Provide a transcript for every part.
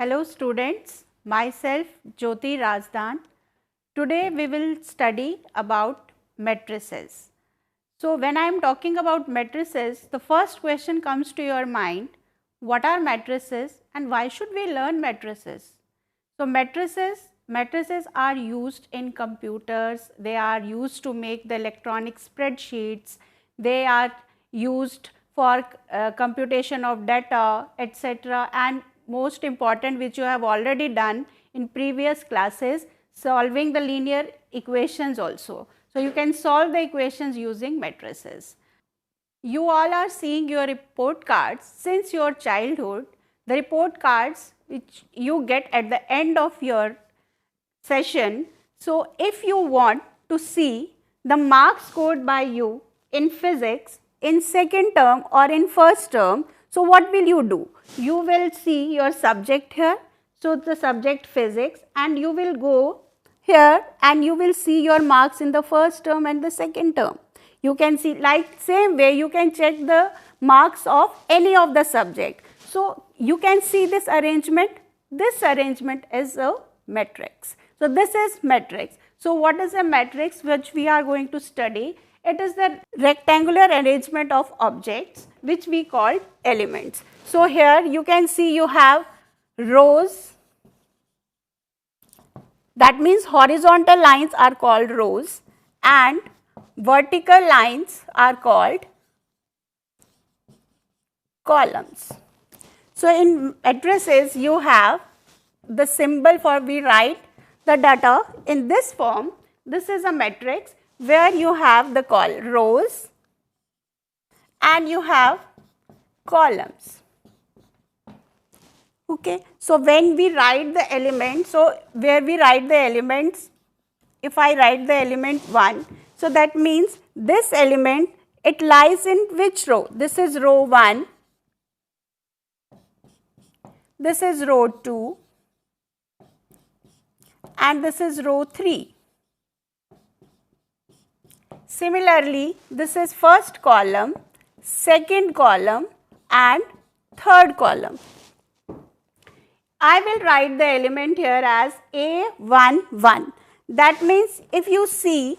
Hello students, myself Jyoti Rajdan. Today we will study about matrices. So when I am talking about matrices, the first question comes to your mind, what are matrices and why should we learn matrices? So matrices are used in computers, they are used to make the electronic spreadsheets, they are used for computation of data, etc. and most important, which you have already done in previous classes, solving the linear equations also. So you can solve the equations using matrices. You all are seeing your report cards since your childhood. The report cards which you get at the end of your session. So if you want to see the marks scored by you in physics in second term or in first term, so what will you do? You will see your subject here, so the subject physics, and you will go here and you will see your marks in the first term and the second term. You can see, like same way you can check the marks of any of the subject. So you can see this arrangement is a matrix. So this is matrix. So what is a matrix which we are going to study? It is the rectangular arrangement of objects which we call elements. So here you can see you have rows, that means horizontal lines are called rows and vertical lines are called columns. So in matrices you have the symbol for we write the data in this form. This is a matrix where you have the rows and you have columns. Okay. So when we write the elements, so where we write the elements, if I write the element 1, so that means this element, it lies in which row? This is row 1, this is row 2 and this is row 3. Similarly, this is first column, second column and third column. I will write the element here as A11. That means if you see,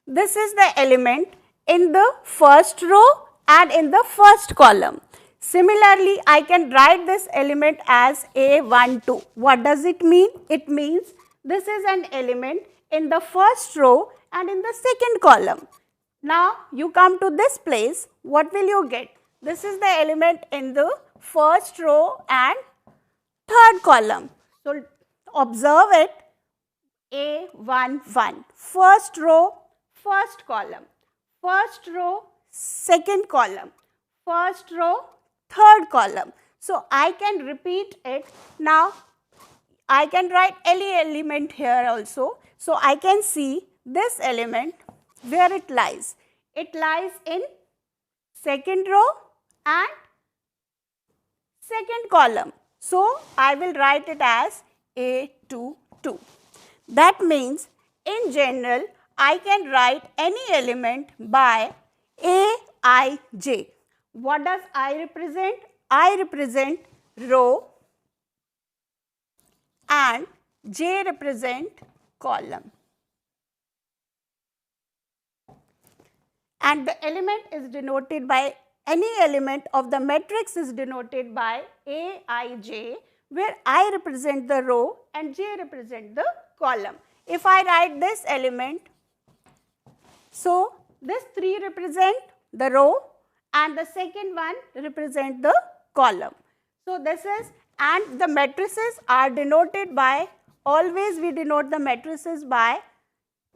this is the element in the first row and in the first column. Similarly, I can write this element as A12. What does it mean? It means this is an element in the first row and in the second column. Now you come to this place, what will you get? This is the element in the first row and third column. So observe it, A11, first row, first column, first row, second column, first row, third column. So I can repeat it. Now I can write any element here also. So I can see this element where it lies. It lies in second row and second column. So I will write it as A22. That means in general I can write any element by Aij. What does I represent? I represent row and J represent column. And the element is denoted by, any element of the matrix is denoted by Aij, where I represent the row and J represent the column. If I write this element, so this 3 represent the row and the second one represent the column. So this is, and the matrices are denoted by, always we denote the matrices by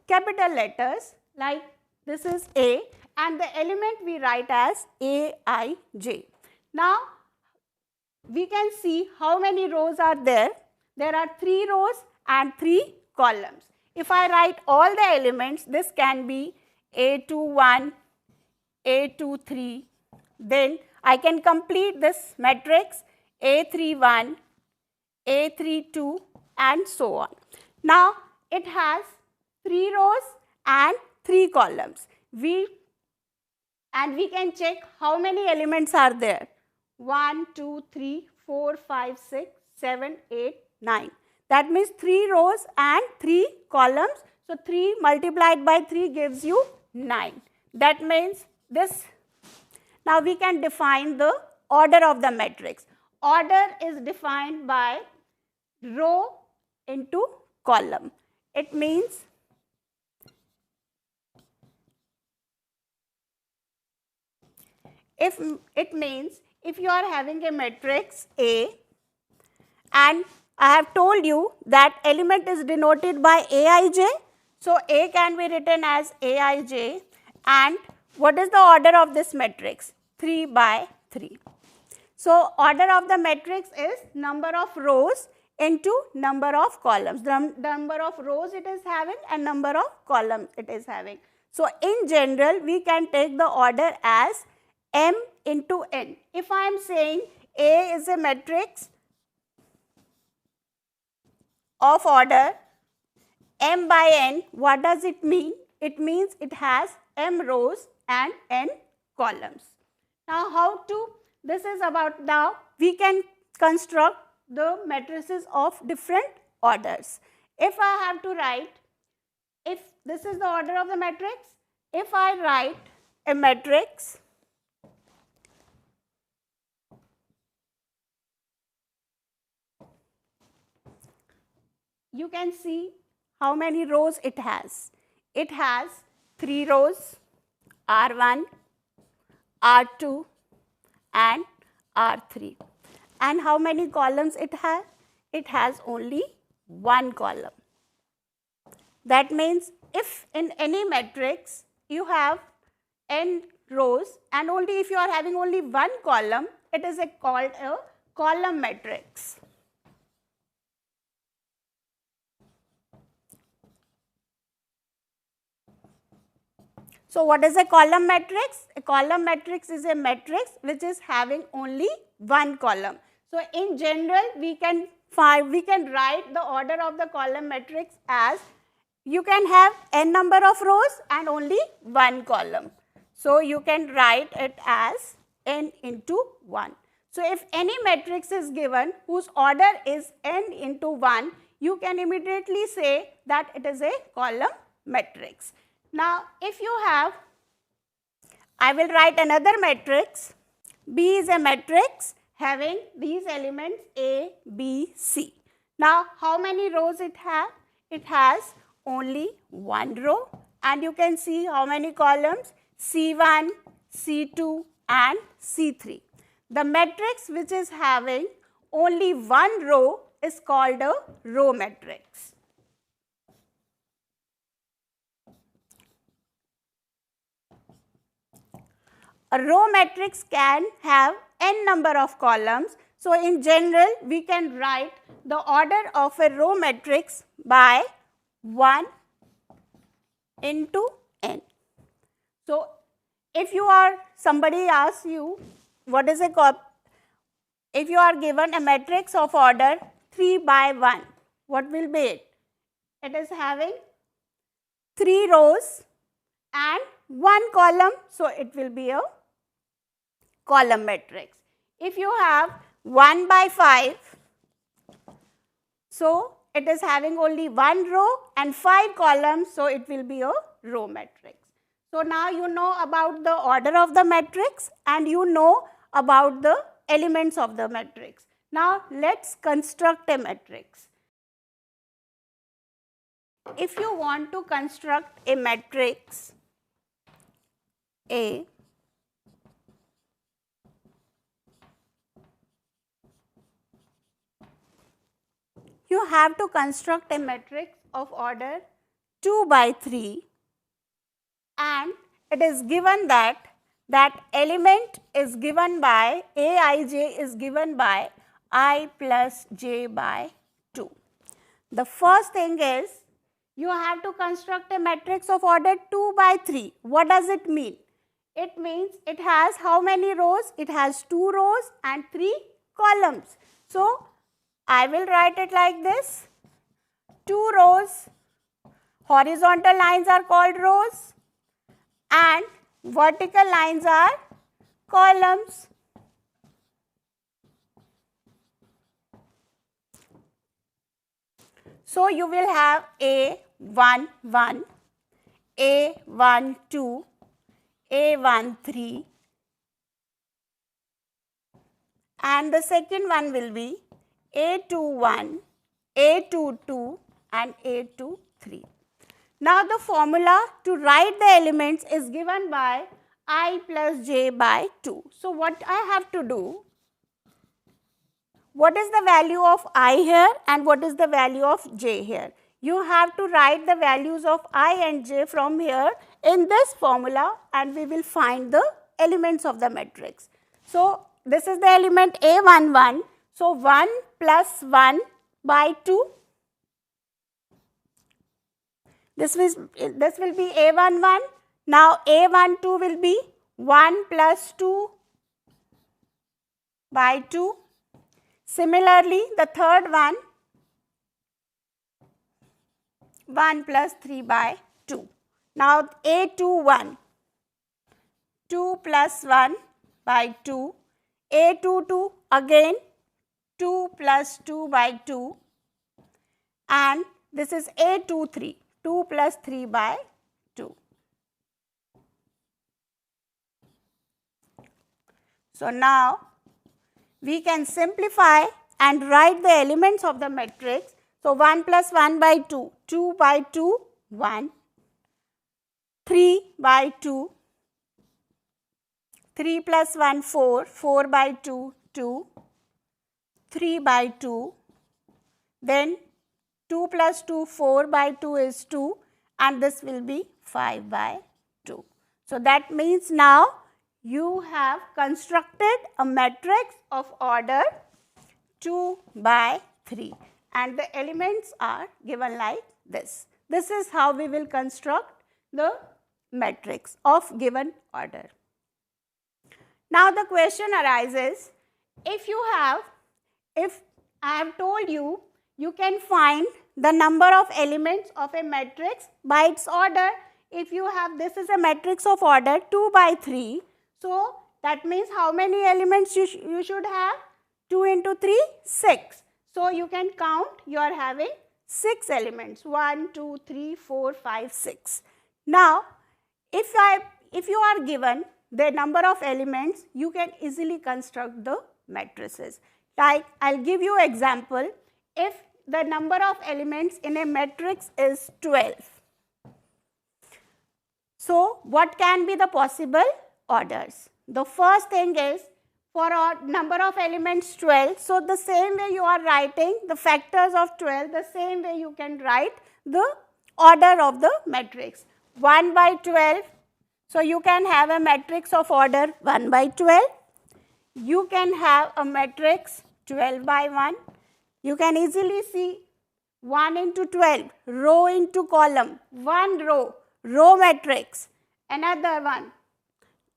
capital letters, like this is A and the element we write as Aij. Now we can see how many rows are there. There are 3 rows and 3 columns. If I write all the elements, this can be A21, A23, then I can complete this matrix A31, A32 and so on. Now it has 3 rows and 3 columns. We can check how many elements are there. 1, 2, 3, 4, 5, 6, 7, 8, 9. That means 3 rows and 3 columns. So 3 multiplied by 3 gives you 9. That means this. Now we can define the order of the matrix. Order is defined by row into column. It means if you are having a matrix A and I have told you that element is denoted by Aij, so A can be written as Aij, and what is the order of this matrix? 3 by 3. So order of the matrix is number of rows into number of columns. The number of rows it is having and number of columns it is having. So in general, we can take the order as m into n. If I am saying A is a matrix of order m by n, what does it mean? It means it has m rows and n columns. Now how to, this is about, now we can construct the matrices of different orders. If I have to write, if this is the order of the matrix, if I write a matrix you can see how many rows it has. It has 3 rows, R1, R2 and R3. And how many columns it has? It has only 1 column. That means if in any matrix you have n rows and only if you are having only 1 column, it is called a column matrix. So what is a column matrix? A column matrix is a matrix which is having only 1 column. So in general, we can write the order of the column matrix as, you can have n number of rows and only 1 column. So you can write it as n into 1. So if any matrix is given whose order is n into 1, you can immediately say that it is a column matrix. Now, if you have, I will write another matrix. B is a matrix having these elements A, B, C. Now, how many rows it has? It has only 1 row, and you can see how many columns? C1, C2 and C3. The matrix which is having only 1 row is called a row matrix. A row matrix can have n number of columns. So in general, we can write the order of a row matrix by 1 into n. So if you are, somebody asks you, what is if you are given a matrix of order 3 by 1, what will be it? It is having 3 rows and 1 column, so it will be a column matrix. If you have 1 by 5, so it is having only 1 row and 5 columns, so it will be a row matrix. So now you know about the order of the matrix and you know about the elements of the matrix. Now let's construct a matrix. If you want to construct a matrix A, you have to construct a matrix of order 2 by 3, and it is given that element is given by Aij is given by I plus j by 2. The first thing is, you have to construct a matrix of order 2 by 3. What does it mean? It means it has how many rows? It has 2 rows and 3 columns. So I will write it like this: 2 rows, horizontal lines are called rows and vertical lines are columns. So you will have A1 1, A1 2, A1 3, and the second one will be A2 1, A2 2 and A2 3. Now the formula to write the elements is given by I plus j by 2. So what I have to do, what is the value of I here and what is the value of j here? You have to write the values of I and j from here in this formula and we will find the elements of the matrix. So this is the element A11. So 1 plus 1 by 2. This will be A11. Now A12 will be 1 plus 2 by 2. Similarly, the third one, 1 plus 3 by 2. Now A21, 2 plus 1 by 2. A22 again 2 plus 2 by 2. And this is A23, 2 plus 3 by 2. So now we can simplify and write the elements of the matrix. So 1 plus 1 by 2, 2 by 2, 1, 3 by 2, 3 plus 1, 4, 4 by 2, 2, 3 by 2, then 2 plus 2, 4 by 2 is 2 and this will be 5 by 2. So that means now you have constructed a matrix of order 2 by 3 and the elements are given like this. This is how we will construct the matrix of given order. Now the question arises, if I have told you, you can find the number of elements of a matrix by its order. If you have, this is a matrix of order 2 by 3. So that means how many elements you should have? 2 into 3, 6. So you can count, you are having 6 elements, 1, 2, 3, 4, 5, 6. Now if you are given the number of elements, you can easily construct the matrices. Like I will give you an example. If the number of elements in a matrix is 12. So what can be the possible orders? The first thing is, for a number of elements 12, so the same way you are writing the factors of 12, the same way you can write the order of the matrix. 1 by 12, so you can have a matrix of order 1 by 12. You can have a matrix 12 by 1. You can easily see 1 into 12, row into column, 1 row, row matrix. Another one,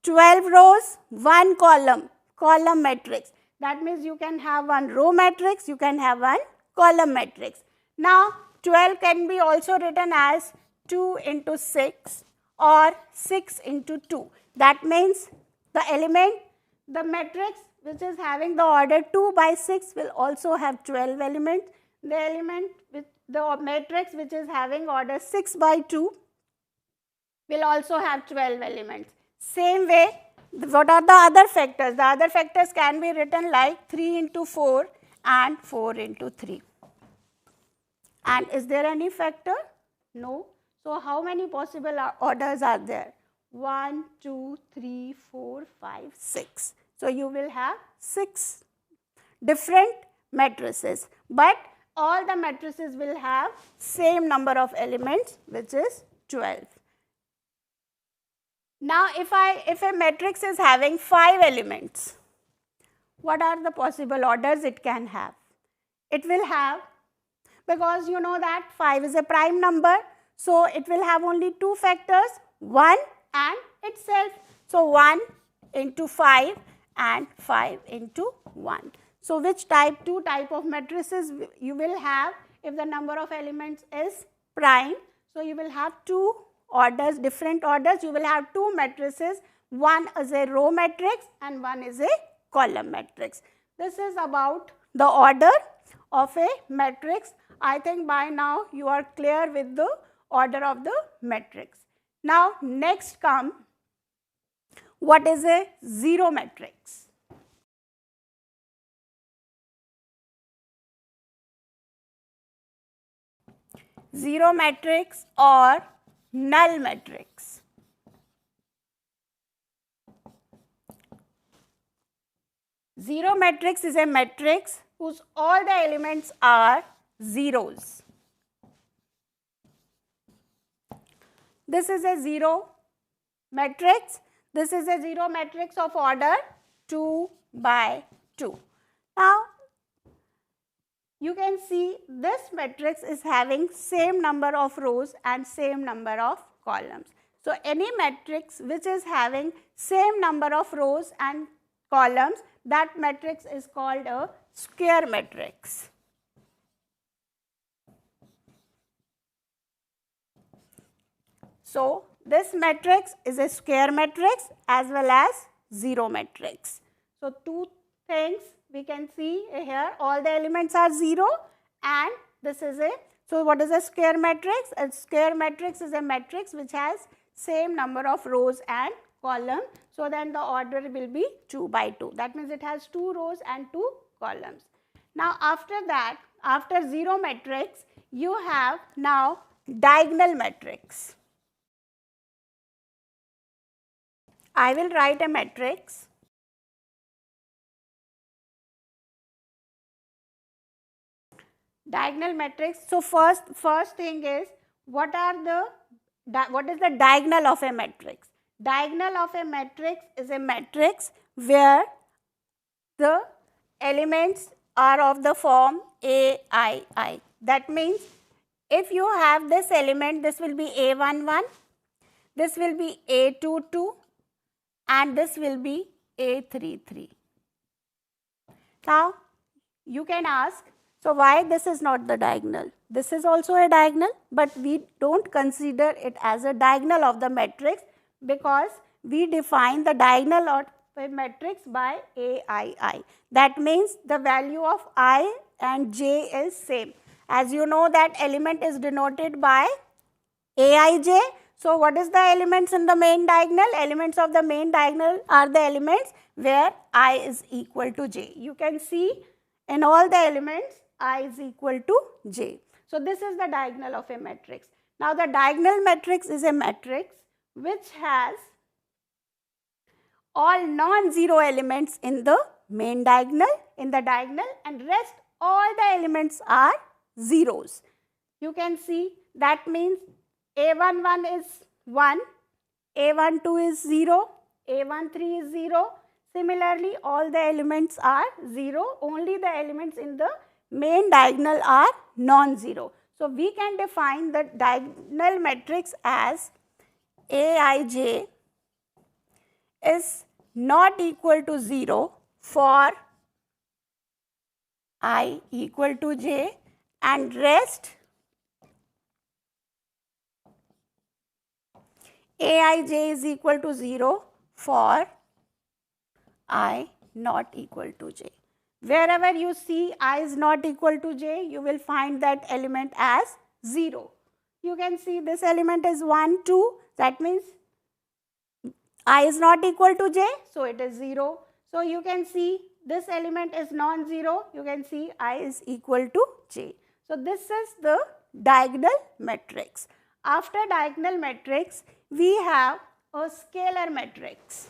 12 rows, 1 column, column matrix. That means you can have 1 row matrix, you can have 1 column matrix. Now 12 can be also written as 2 into 6 or 6 into 2. That means the element, the matrix which is having the order 2 by 6 will also have 12 elements. The element with the matrix which is having order 6 by 2 will also have 12 elements. Same way, what are the other factors? The other factors can be written like 3 into 4 and 4 into 3. And is there any factor? No. So how many possible orders are there? 1, 2, 3, 4, 5, 6. So you will have 6 different matrices, but all the matrices will have same number of elements, which is 12. Now if a matrix is having 5 elements, what are the possible orders it can have? It will have, because you know that 5 is a prime number, so it will have only 2 factors, 1 and itself. So 1 into 5 and 5 into 1. So which type? 2 type of matrices you will have if the number of elements is prime. So you will have 2 orders, different orders. You will have 2 matrices. One is a row matrix and one is a column matrix. this is about the order of a matrix. I think by now you are clear with the order of the matrix. Now next come, what is a zero matrix? Zero matrix or null matrix. Zero matrix is a matrix whose all the elements are zeros. This is a zero matrix. This is a zero matrix of order 2 by 2. Now, you can see this matrix is having same number of rows and same number of columns. So, any matrix which is having same number of rows and columns, that matrix is called a square matrix. So, this matrix is a square matrix as well as zero matrix. So, two things we can see here, all the elements are 0 and this is a, so what is a square matrix? A square matrix is a matrix which has same number of rows and columns. So, then the order will be 2 by 2. That means it has 2 rows and 2 columns. Now, after that, after zero matrix, you have now diagonal matrix. I will write a matrix. Diagonal matrix. So, first thing is, what is the diagonal of a matrix? Diagonal of a matrix is a matrix where the elements are of the form AII. That means, if you have this element, this will be A11, this will be A22 and this will be A33. Now, you can ask, so why this is not the diagonal? This is also a diagonal, but we don't consider it as a diagonal of the matrix because we define the diagonal of a matrix by AII. That means the value of I and j is same. As you know that element is denoted by Aij. So, what is the elements in the main diagonal? Elements of the main diagonal are the elements where I is equal to j. You can see in all the elements I is equal to j. So, this is the diagonal of a matrix. Now, the diagonal matrix is a matrix which has all non-zero elements in the main diagonal, and rest all the elements are zeros. You can see that means A11 is 1, A12 is 0, A13 is 0. Similarly, all the elements are 0, only the elements in the main diagonal are non-zero. So, we can define the diagonal matrix as Aij is not equal to 0 for I equal to j and rest Aij is equal to 0 for I not equal to j. Wherever you see I is not equal to j, you will find that element as 0. You can see this element is 1, 2, that means I is not equal to j, so it is 0. So, you can see this element is non-zero, you can see I is equal to j. So, this is the diagonal matrix. After diagonal matrix, we have a scalar matrix.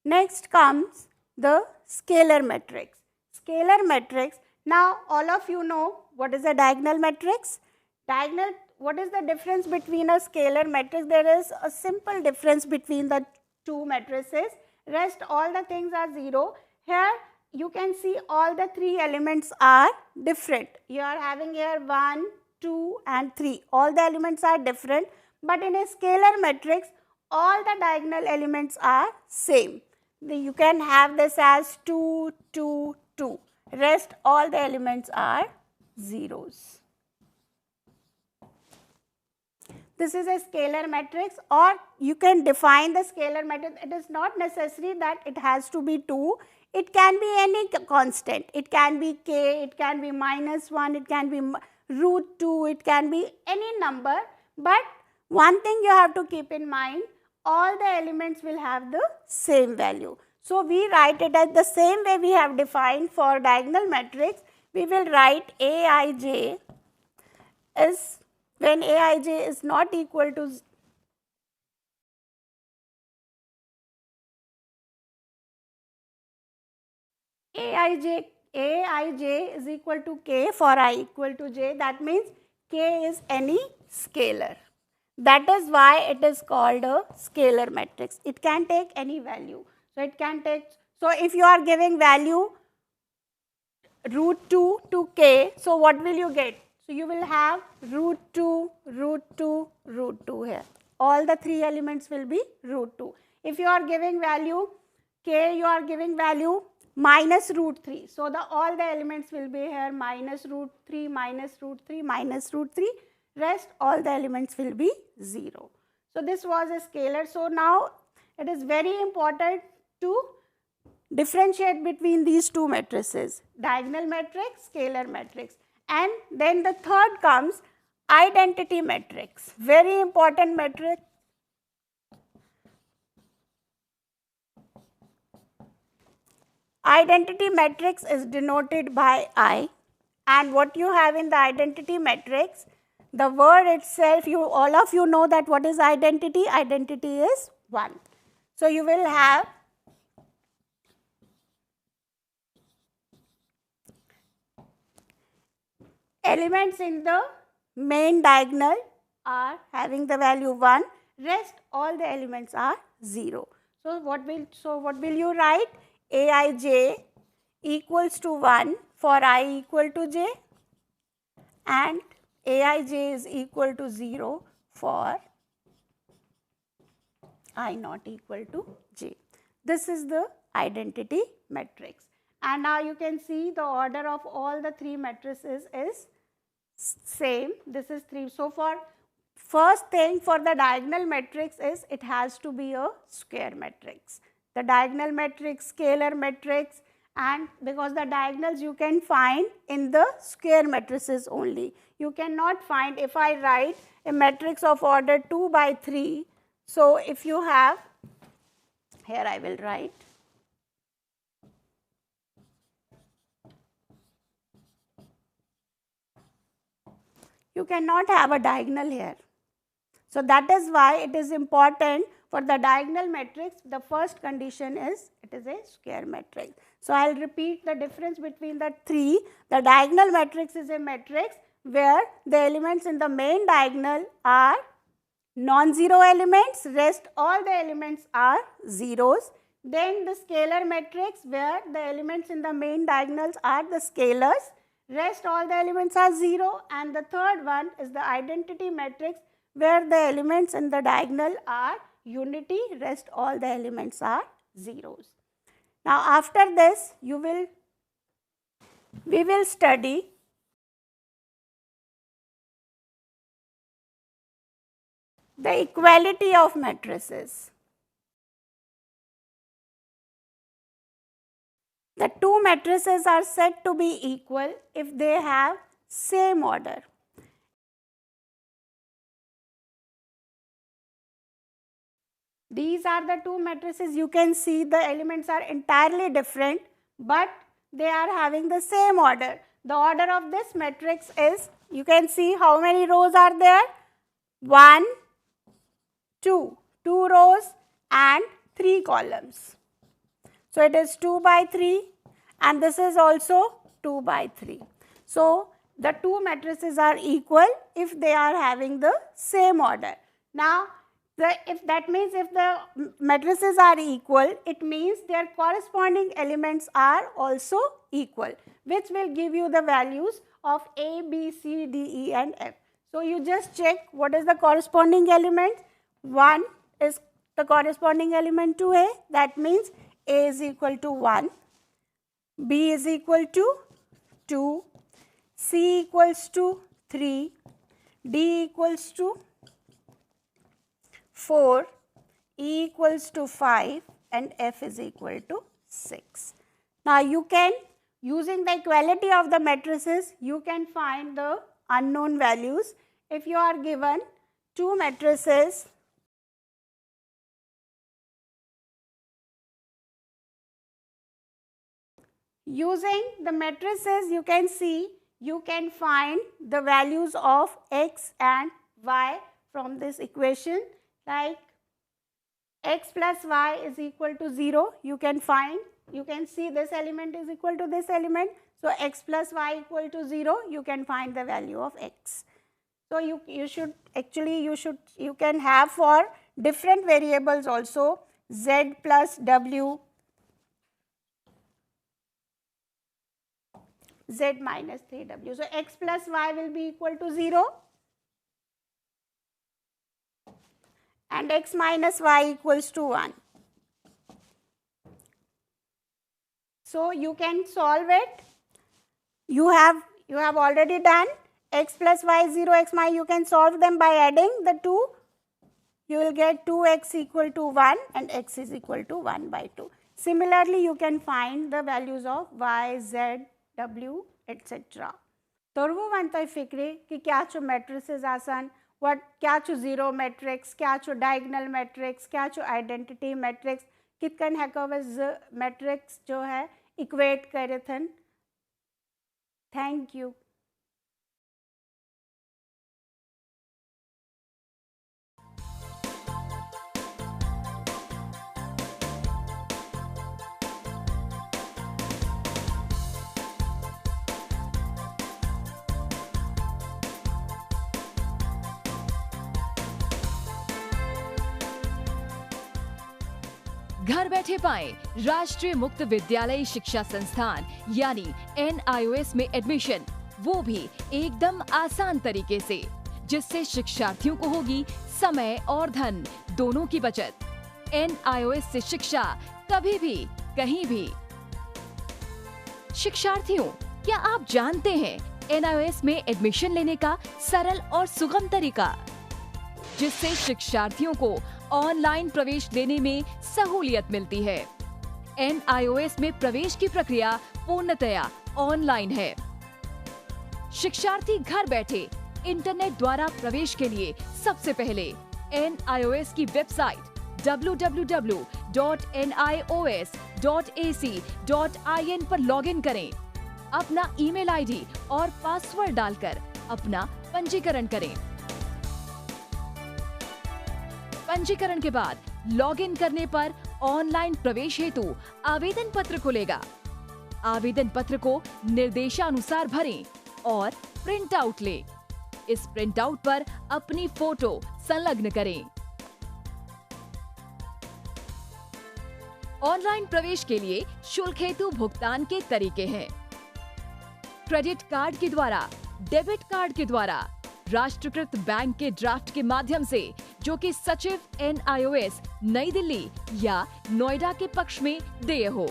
Next comes the scalar matrix. Scalar matrix, now all of you know what is a diagonal matrix. Diagonal, what is the difference between a scalar matrix? There is a simple difference between the two matrices. Rest all the things are 0. Here you can see all the 3 elements are different. You are having here 1, 2 and 3. All the elements are different, but in a scalar matrix, all the diagonal elements are same. You can have this as 2, 2, 2. Rest all the elements are zeros. this is a scalar matrix, or you can define the scalar matrix. It is not necessary that it has to be 2. It can be any constant. It can be k, it can be -1, it can be √2, it can be any number. But one thing you have to keep in mind, all the elements will have the same value. So, we write it as the same way we have defined for diagonal matrix. We will write Aij is, when Aij is not equal to Aij is equal to k for I equal to j. That means k is any scalar. That is why it is called a scalar matrix. It can take any value. So, it can take, so if you are giving value √2 to k, so what will you get? So, you will have √2, √2, √2 here. All the 3 elements will be √2. If you are giving value k, you are giving value -√3. So, all the elements will be here -√3, -√3, -√3. Rest all the elements will be 0. So, this was a scalar. So, now it is very important to differentiate between these two matrices, diagonal matrix, scalar matrix. And then the third comes identity matrix, very important matrix. Identity matrix is denoted by I, and what you have in the identity matrix, the word itself, all of you know that what is identity? Identity is 1. So, you will have elements in the main diagonal are having the value 1, rest all the elements are 0. So, what will you write? Aij equals to 1 for I equal to j, and Aij is equal to 0 for I not equal to j. This is the identity matrix. And now you can see the order of all the 3 matrices is same. This is 3. So, for first thing for the diagonal matrix is it has to be a square matrix. The diagonal matrix, scalar matrix, and because the diagonals you can find in the square matrices only. You cannot find, if I write a matrix of order 2 by 3. So, if you have, here I will write, you cannot have a diagonal here. So, that is why it is important for the diagonal matrix, the first condition is it is a square matrix. So, I will repeat the difference between the 3. The diagonal matrix is a matrix where the elements in the main diagonal are non-zero elements, rest all the elements are zeros. Then the scalar matrix where the elements in the main diagonals are the scalars, rest all the elements are 0, and the third one is the identity matrix where the elements in the diagonal are unity, rest all the elements are zeros. Now, after this we will study the equality of matrices. The two matrices are said to be equal if they have same order. These are the two matrices. You can see the elements are entirely different, but they are having the same order. The order of this matrix is, you can see how many rows are there? 1, 2 rows and 3 columns. So, it is 2 by 3 and this is also 2 by 3. So, the two matrices are equal if they are having the same order. Now, if that means if the matrices are equal, it means their corresponding elements are also equal, which will give you the values of A, B, C, D, E and F. So, you just check what is the corresponding element. 1 is the corresponding element to A, that means A is equal to 1, B is equal to 2, C equals to 3, D equals to 4, E equals to 5 and F is equal to 6. Now you can, using the equality of the matrices, you can find the unknown values. If you are given two matrices using the matrices, you can see you can find the values of x and y from this equation, like x plus y is equal to 0. You can find, you can see this element is equal to this element. So x plus y equal to 0, you can find the value of x. So you should actually, you can have for different variables also, z plus w, z minus 3w. So x plus y will be equal to 0 and x minus y equals to 1. So you can solve it. You have already done x plus y 0, x minus, you can solve them by adding the 2. You will get 2x equal to 1 and x is equal to 1 by 2. Similarly, you can find the values of y, z, w, etc. तोरवो वंतोय फिक्रे कि क्या चो matrices आसन, क्या चो zero matrix, क्या चो diagonal matrix, क्या चो identity matrix, कितकन हैकोवस matrix जो है equate करे थन. Thank you. घर बैठे पाएं राष्ट्रीय मुक्त विद्यालय शिक्षा संस्थान यानी NIOS में एडमिशन, वो भी एकदम आसान तरीके से, जिससे शिक्षार्थियों को होगी समय और धन दोनों की बचत। NIOS से शिक्षा कभी भी कहीं भी। शिक्षार्थियों, क्या आप जानते हैं NIOS में एडमिशन लेने का सरल और सुगम तरीका, जिससे शिक्षार्थियों को ऑनलाइन प्रवेश लेने में सहूलियत मिलती है। NIOS में प्रवेश की प्रक्रिया पूर्णतया ऑनलाइन है। शिक्षार्थी घर बैठे इंटरनेट द्वारा प्रवेश के लिए सबसे पहले NIOS की वेबसाइट www.nios.ac.in पर लॉगिन करें। अपना ईमेल आईडी और पासवर्ड डालकर अपना पंजीकरण करें। पंजीकरण के बाद लॉगिन करने पर ऑनलाइन प्रवेश हेतु आवेदन पत्र खुलेगा। आवेदन पत्र को निर्देशानुसार भरें और प्रिंट आउट लें। इस प्रिंट आउट पर अपनी फोटो संलग्न करें। ऑनलाइन प्रवेश के लिए शुल्क हेतु भुगतान के तरीके हैं: क्रेडिट कार्ड के द्वारा, डेबिट कार्ड के द्वारा, राष्ट्रीयकृत बैंक के ड्राफ्ट के माध्यम से, जो कि सचिव NIOS नई दिल्ली या नोएडा के पक्ष में देय हो।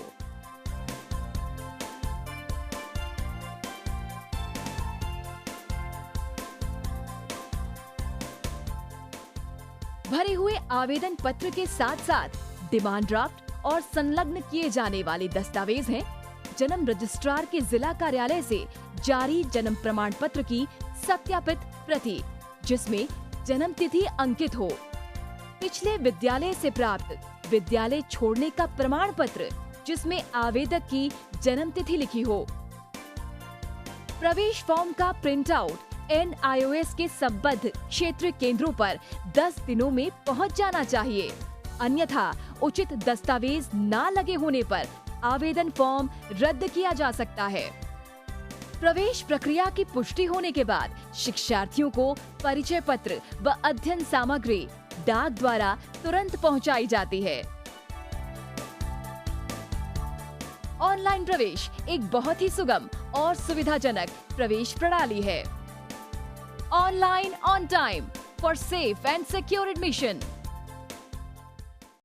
भरे हुए आवेदन पत्र के साथ साथ डिमांड ड्राफ्ट और संलग्न किए जाने वाले दस्तावेज हैं: जन्म रजिस्ट्रार के जिला कार्यालय से जारी जन्म प्रमाण पत्र की सत्यापित प्रति, जिसमें जन्म तिथि अंकित हो, पिछले विद्यालय से प्राप्त विद्यालय छोड़ने का प्रमाण पत्र, जिसमें आवेदक की जन्म तिथि लिखी हो। प्रवेश फॉर्म का प्रिंट आउट NIOS के संबद्ध क्षेत्रीय केंद्रों पर 10 दिनों में पहुंच जाना चाहिए, अन्यथा उचित दस्तावेज न लगे होने पर आवेदन फॉर्म रद्द किया जा सकता है। प्रवेश प्रक्रिया की पुष्टि होने के बाद शिक्षार्थियों को परिचय पत्र व अध्ययन सामग्री डाक द्वारा तुरंत पहुंचाई जाती है। ऑनलाइन प्रवेश एक बहुत ही सुगम और सुविधाजनक प्रवेश प्रणाली है। Online on time for safe and secure admission.